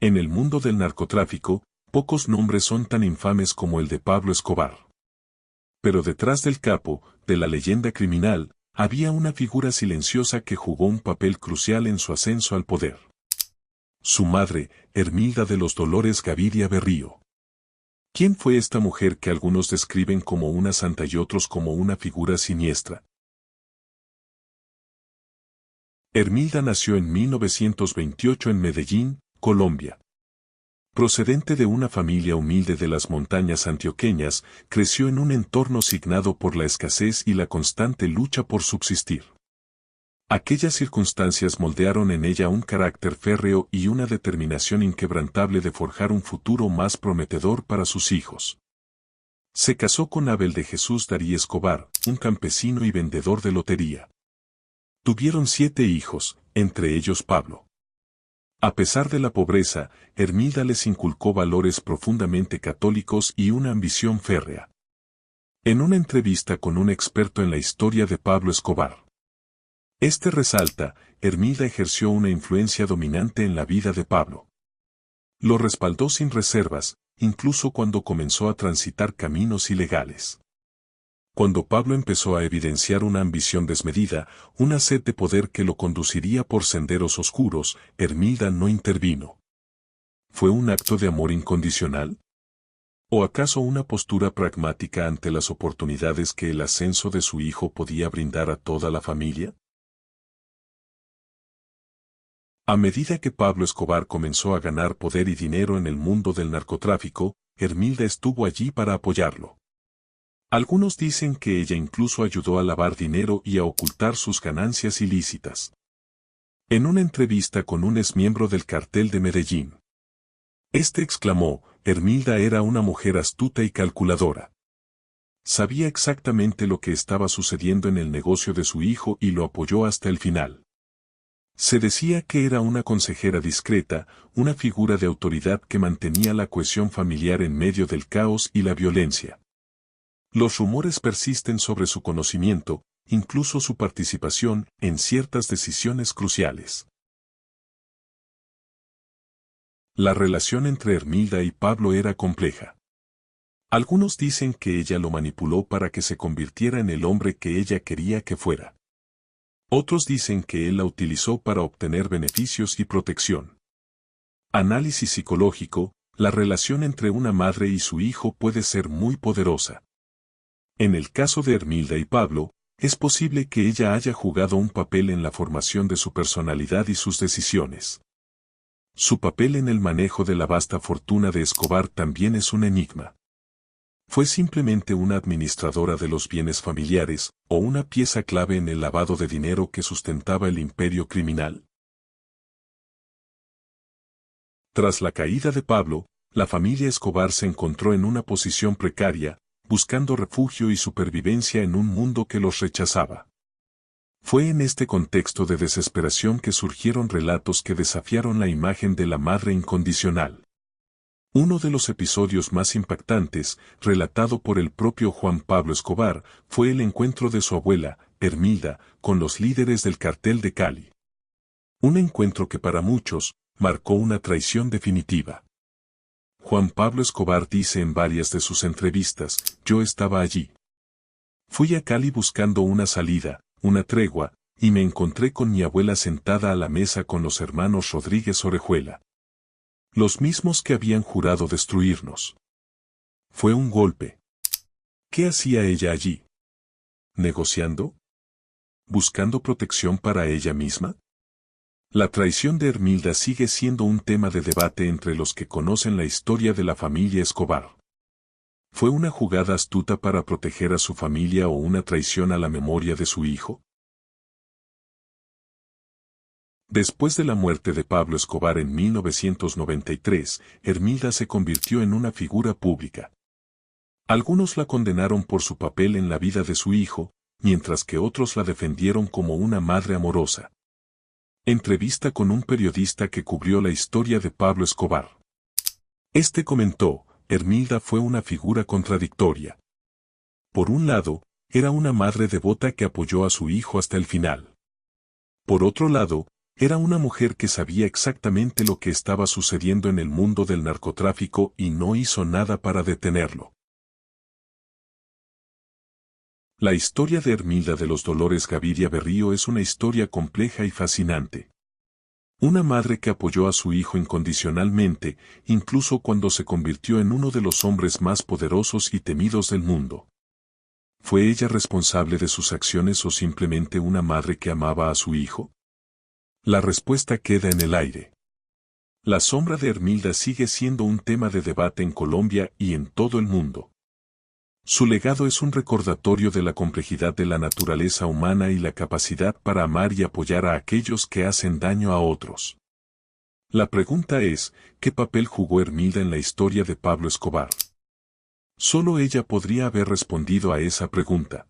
En el mundo del narcotráfico, pocos nombres son tan infames como el de Pablo Escobar. Pero detrás del capo, de la leyenda criminal, había una figura silenciosa que jugó un papel crucial en su ascenso al poder. Su madre, Hermilda de los Dolores Gaviria Berrío. ¿Quién fue esta mujer que algunos describen como una santa y otros como una figura siniestra? Hermilda nació en 1928 en Medellín, Colombia. Procedente de una familia humilde de las montañas antioqueñas, creció en un entorno signado por la escasez y la constante lucha por subsistir. Aquellas circunstancias moldearon en ella un carácter férreo y una determinación inquebrantable de forjar un futuro más prometedor para sus hijos. Se casó con Abel de Jesús Darí Escobar, un campesino y vendedor de lotería. Tuvieron 7 hijos, entre ellos Pablo. A pesar de la pobreza, Hermilda les inculcó valores profundamente católicos y una ambición férrea. En una entrevista con un experto en la historia de Pablo Escobar, este resalta, Hermilda ejerció una influencia dominante en la vida de Pablo. Lo respaldó sin reservas, incluso cuando comenzó a transitar caminos ilegales. Cuando Pablo empezó a evidenciar una ambición desmedida, una sed de poder que lo conduciría por senderos oscuros, Hermilda no intervino. ¿Fue un acto de amor incondicional? ¿O acaso una postura pragmática ante las oportunidades que el ascenso de su hijo podía brindar a toda la familia? A medida que Pablo Escobar comenzó a ganar poder y dinero en el mundo del narcotráfico, Hermilda estuvo allí para apoyarlo. Algunos dicen que ella incluso ayudó a lavar dinero y a ocultar sus ganancias ilícitas. En una entrevista con un exmiembro del cartel de Medellín, este exclamó, Hermilda era una mujer astuta y calculadora. Sabía exactamente lo que estaba sucediendo en el negocio de su hijo y lo apoyó hasta el final. Se decía que era una consejera discreta, una figura de autoridad que mantenía la cohesión familiar en medio del caos y la violencia. Los rumores persisten sobre su conocimiento, incluso su participación en ciertas decisiones cruciales. La relación entre Hermilda y Pablo era compleja. Algunos dicen que ella lo manipuló para que se convirtiera en el hombre que ella quería que fuera. Otros dicen que él la utilizó para obtener beneficios y protección. Análisis psicológico, la relación entre una madre y su hijo puede ser muy poderosa. En el caso de Hermilda y Pablo, es posible que ella haya jugado un papel en la formación de su personalidad y sus decisiones. Su papel en el manejo de la vasta fortuna de Escobar también es un enigma. ¿Fue simplemente una administradora de los bienes familiares, o una pieza clave en el lavado de dinero que sustentaba el imperio criminal? Tras la caída de Pablo, la familia Escobar se encontró en una posición precaria, buscando refugio y supervivencia en un mundo que los rechazaba. Fue en este contexto de desesperación que surgieron relatos que desafiaron la imagen de la madre incondicional. Uno de los episodios más impactantes, relatado por el propio Juan Pablo Escobar, fue el encuentro de su abuela, Hermilda, con los líderes del cartel de Cali. Un encuentro que para muchos, marcó una traición definitiva. Juan Pablo Escobar dice en varias de sus entrevistas, yo estaba allí. Fui a Cali buscando una salida, una tregua, y me encontré con mi abuela sentada a la mesa con los hermanos Rodríguez Orejuela. Los mismos que habían jurado destruirnos. Fue un golpe. ¿Qué hacía ella allí? ¿Negociando? ¿Buscando protección para ella misma? La traición de Hermilda sigue siendo un tema de debate entre los que conocen la historia de la familia Escobar. ¿Fue una jugada astuta para proteger a su familia o una traición a la memoria de su hijo? Después de la muerte de Pablo Escobar en 1993, Hermilda se convirtió en una figura pública. Algunos la condenaron por su papel en la vida de su hijo, mientras que otros la defendieron como una madre amorosa. Entrevista con un periodista que cubrió la historia de Pablo Escobar. Este comentó, Hermilda fue una figura contradictoria. Por un lado, era una madre devota que apoyó a su hijo hasta el final. Por otro lado, Era una mujer que sabía exactamente lo que estaba sucediendo en el mundo del narcotráfico y no hizo nada para detenerlo. La historia de Hermilda de los Dolores Gaviria Berrío es una historia compleja y fascinante. Una madre que apoyó a su hijo incondicionalmente, incluso cuando se convirtió en uno de los hombres más poderosos y temidos del mundo. ¿Fue ella responsable de sus acciones o simplemente una madre que amaba a su hijo? La respuesta queda en el aire. La sombra de Hermilda sigue siendo un tema de debate en Colombia y en todo el mundo. Su legado es un recordatorio de la complejidad de la naturaleza humana y la capacidad para amar y apoyar a aquellos que hacen daño a otros. La pregunta es, ¿qué papel jugó Hermilda en la historia de Pablo Escobar? Solo ella podría haber respondido a esa pregunta.